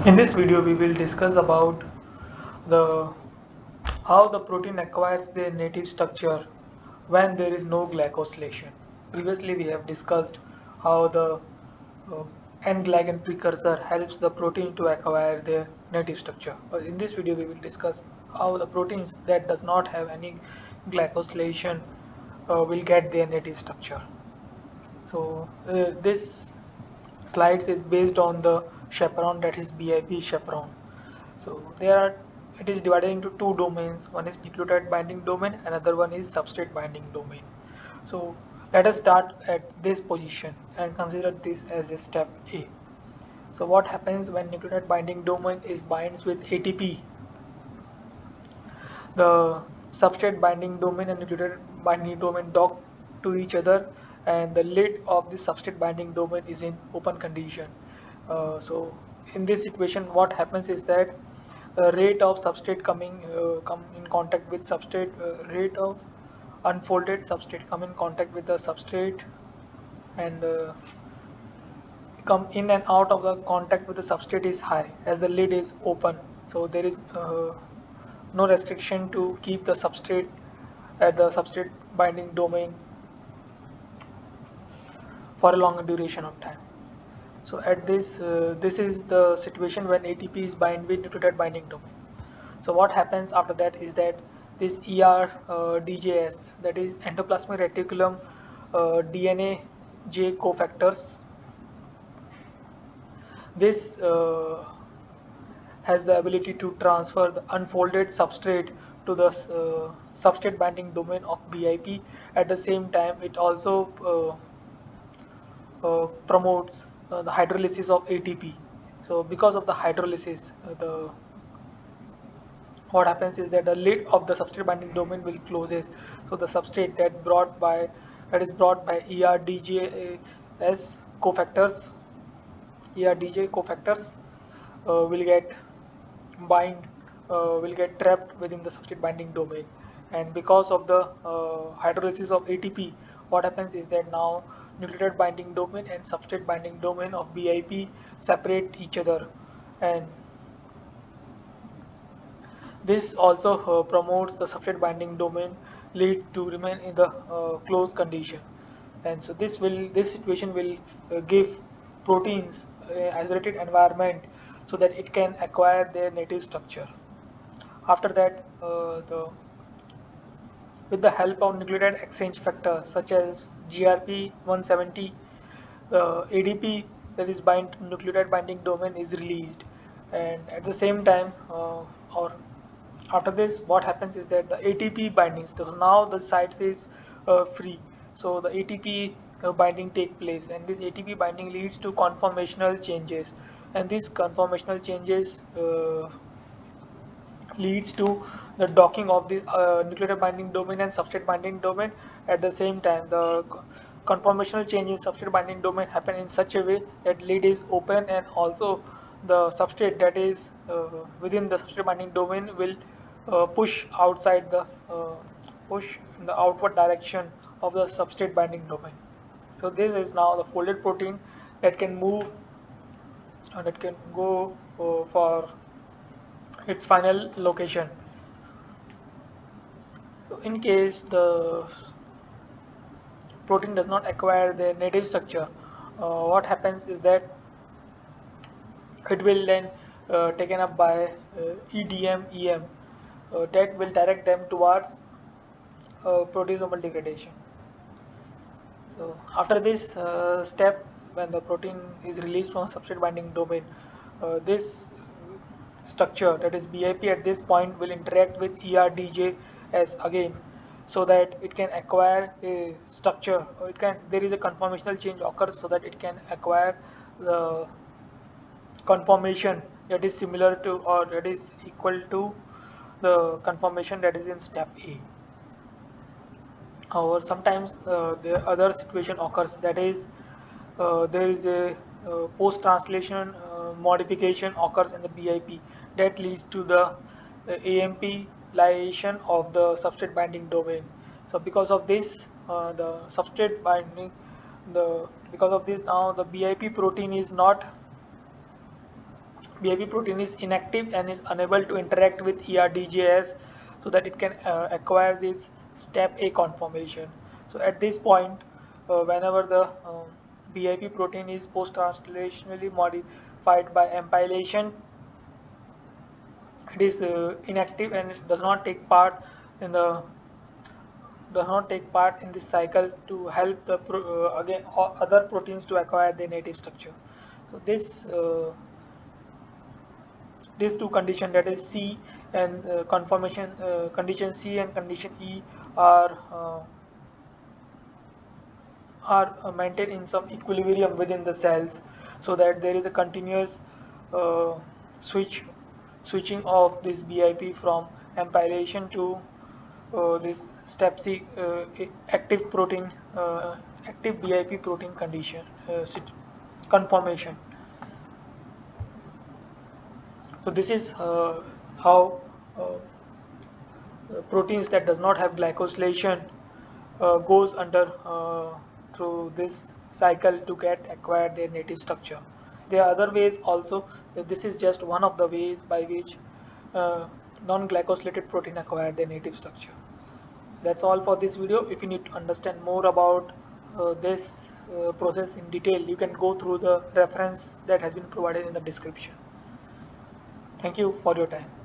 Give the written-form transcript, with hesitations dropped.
In this video, we will discuss about the how the protein acquires their native structure when there is no glycosylation. Previously, we have discussed how the uh, N-glycan precursor helps the protein to acquire their native structure. In this video, we will discuss how the proteins that does not have any glycosylation will get their native structure. So this slides is based on the chaperone, that is BIP chaperone. So it is divided into two domains. One is nucleotide binding domain, another one is substrate binding domain. So let us start at this position and consider this as a step A. So what happens when nucleotide binding domain is binds with ATP? The substrate binding domain and nucleotide binding domain dock to each other, and the lid of the substrate binding domain is in open condition. So in this situation, what happens is that the rate of substrate come in contact with substrate, rate of unfolded substrate come in contact with the substrate, and the come in and out of the contact with the substrate is high as the lid is open. So there is no restriction to keep the substrate at the substrate binding domain for a longer duration of time. So at this is the situation when ATP is bind with nucleotide binding domain. So what happens after that is that this DJS, that is endoplasmic reticulum DNA J cofactors, this has the ability to transfer the unfolded substrate to the substrate binding domain of BIP. At the same time, it also promotes the hydrolysis of ATP. So because of the hydrolysis, the what happens is that the lid of the substrate binding domain will closes. So the substrate that is brought by ERDJS cofactors, ERDJ cofactors will get bind will get trapped within the substrate binding domain, and because of the hydrolysis of ATP, what happens is that now nucleotide binding domain and substrate binding domain of BIP separate each other, and this also promotes the substrate binding domain lead to remain in the closed condition, and so this situation will give proteins isolated environment so that it can acquire their native structure. After that, with the help of nucleotide exchange factor such as GRP 170, ADP, that is nucleotide binding domain, is released, and at the same time, or after this, what happens is that the ATP bindings, so now the site is free, so the ATP binding take place, and this ATP binding leads to conformational changes, and these conformational changes leads to the docking of this nucleotide binding domain and substrate binding domain. At the same time, the conformational change in substrate binding domain happen in such a way that lid is open, and also the substrate that is within the substrate binding domain will push outside the push in the outward direction of the substrate binding domain. So this is now the folded protein that can move, that can go for its final location. So in case the protein does not acquire their native structure, what happens is that it will then taken up by EDM, EM, that will direct them towards proteasomal degradation. So after this step, when the protein is released from substrate binding domain, this structure, that is BIP, at this point will interact with ERDJS again, so that it can acquire a structure, or there is a conformational change occurs so that it can acquire the conformation that is similar to or that is equal to the conformation that is in step A. However, sometimes the other situation occurs, that is there is a post-translation modification occurs in the BIP that leads to the amplification of the substrate binding domain. So because of this, the substrate binding, because of this, now the BIP protein is not BiP protein is inactive and is unable to interact with ERDJS so that it can acquire this step A conformation. So at this point, whenever the BiP protein is post-translationally modified by ampylation, it is inactive and it in the does not take part in this cycle to help the again other proteins to acquire their native structure. So these two conditions, that is C and conformation condition C and condition E, are uh, maintained in some equilibrium within the cells, so that there is a continuous uh, switching of this BIP from ampylation to this step C active protein active BIP protein condition conformation. So this is how proteins that does not have glycosylation goes under through this cycle to get acquire their native structure. There are other ways also. This is just one of the ways by which uh, non-glycosylated protein acquire their native structure. That's all for this video. If you need to understand more about this process in detail, you can go through the reference that has been provided in the description. Thank you for your time.